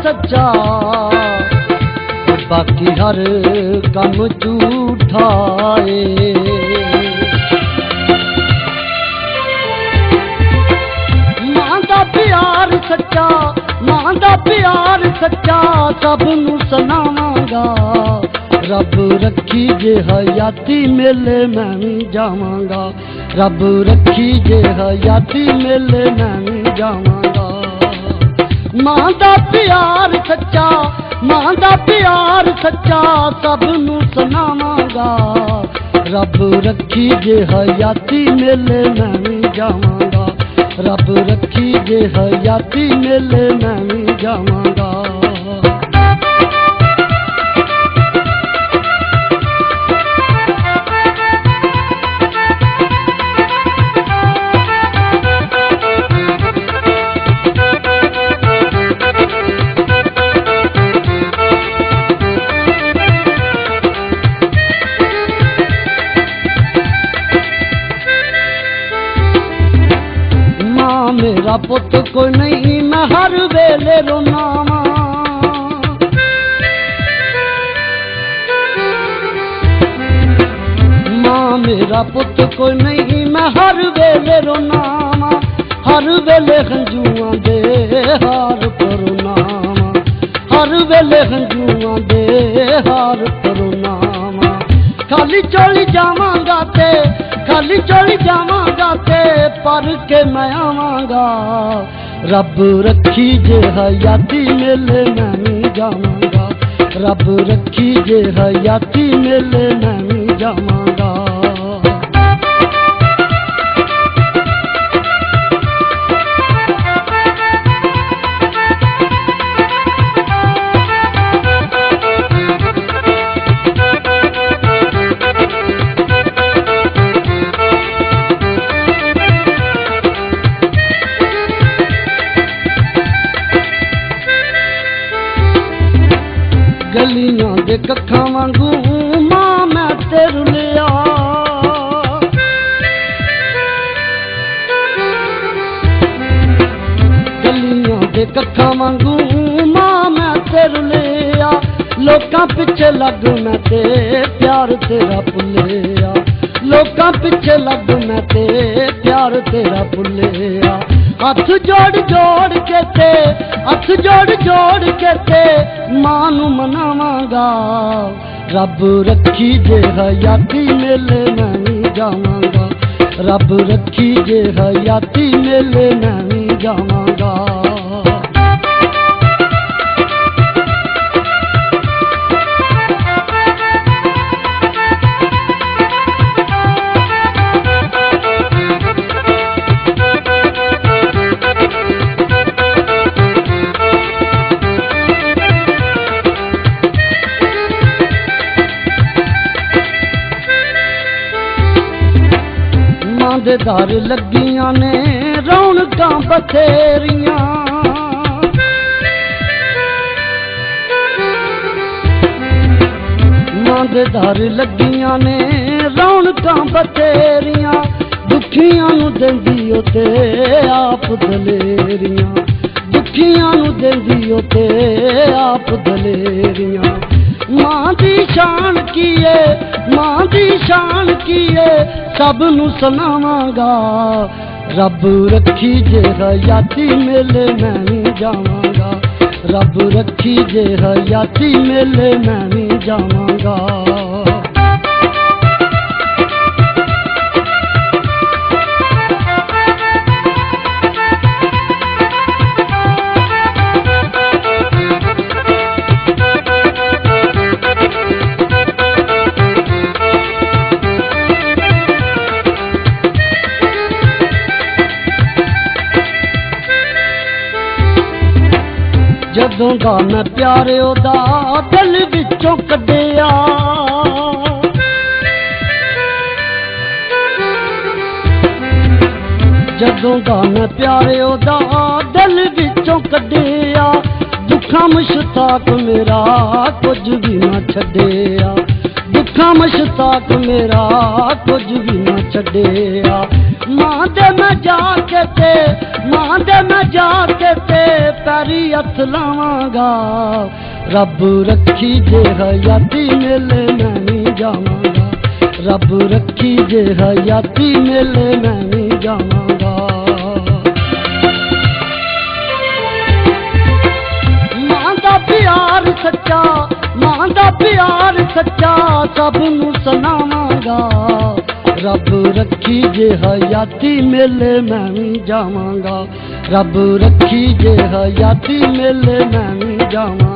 सच्चा बाकी हर कम झूठा है। मां दा प्यार सच्चा, मां दा प्यार सच्चा सब नूं सुनावांगा। रब रखी जे हयाती मेले मैं भी जावांगा। रब रखी जे हयाती मेले मैं भी जावांगा। मां दा प्यार सच्चा, मां दा प्यार सच्चा सब नूं सुनावांगा। रब रखी जे हयाती मेले मैं भी जावांगा। रब रखी जे हयाती मेले मैं भी जावांगा। मेरा पुत कोई नहीं मैं हर वेले रोना वा। मां मेरा पुत कोई नहीं मैं हर वेले रोना वा। हर वेले हंजुआं दे हार परोना वा। हर वेले हंजुआं दे हार परोना वा। खाली चोली जावांगा ते, खाली चोली जावांगा ते पर के मैं आवांगा। रब रखी जे हयाती मेले मैं भी जावांगा। रब रखी जे हयाती मेले मैं भी जावांगा। गलियां दे कक्खां वांगू मां मैं ते रुलिया। गलियां दे कक्खां वांगू मां मैं ते रुलिया। लोकां पिछे लग मैं ते प्यार तेरा भुलिया। लोकां पिछे लग मैं ते प्यार तेरा भुलिया। हथ जोड़ जोड़ के ते, हथ जोड़ जोड़ के ते मां नूं मनावांगा। रब रखी जे हयाती मेले मैं भी जावांगा। रब रखी जे हयाती मेले मैं भी जावांगा। दे दर लगियां ने रौनकां बथेरियां। मां दे दर लगियां ने रौनकां बथेरियां। दुखियां नूं देंदी ओ ते आप दलेरियां। दुखियां नूं देंदी ओ ते आप दलेरियां। मां दी शान कीए, मां दी शान कीए सब नूं सुनावांगा। रब रखी जे हयाती मेले मैं भी जावांगा। रब रखी जे हयाती मेले मैं भी जावांगा। जदों दा मैं प्यारे ओदा दिल विचों कढिया। जदों दा मैं प्यारे ओदा दिल विचों कढिया। दुखां मुश्ताक मेरा कुछ भी ना छड्डिया। दुखां मुश्ताक मेरा कुछ भी ना छड्डिया। मां दे मैं जाके ते, मां दे मैं जाके ते पैरी हथ लावांगा। रब रखी जे हयाती मेले मैं नहीं जावांगा। रब रखी जे हयाती मेले मैं नहीं जावांगा। मां दा प्यार सच्चा, मां दा प्यार सच्चा सब नू सुनावांगा। रब रखी जे हयाती मेले मैं नहीं जावांगा। रब रखी जे हयाती मेले मैं नहीं जावांगा।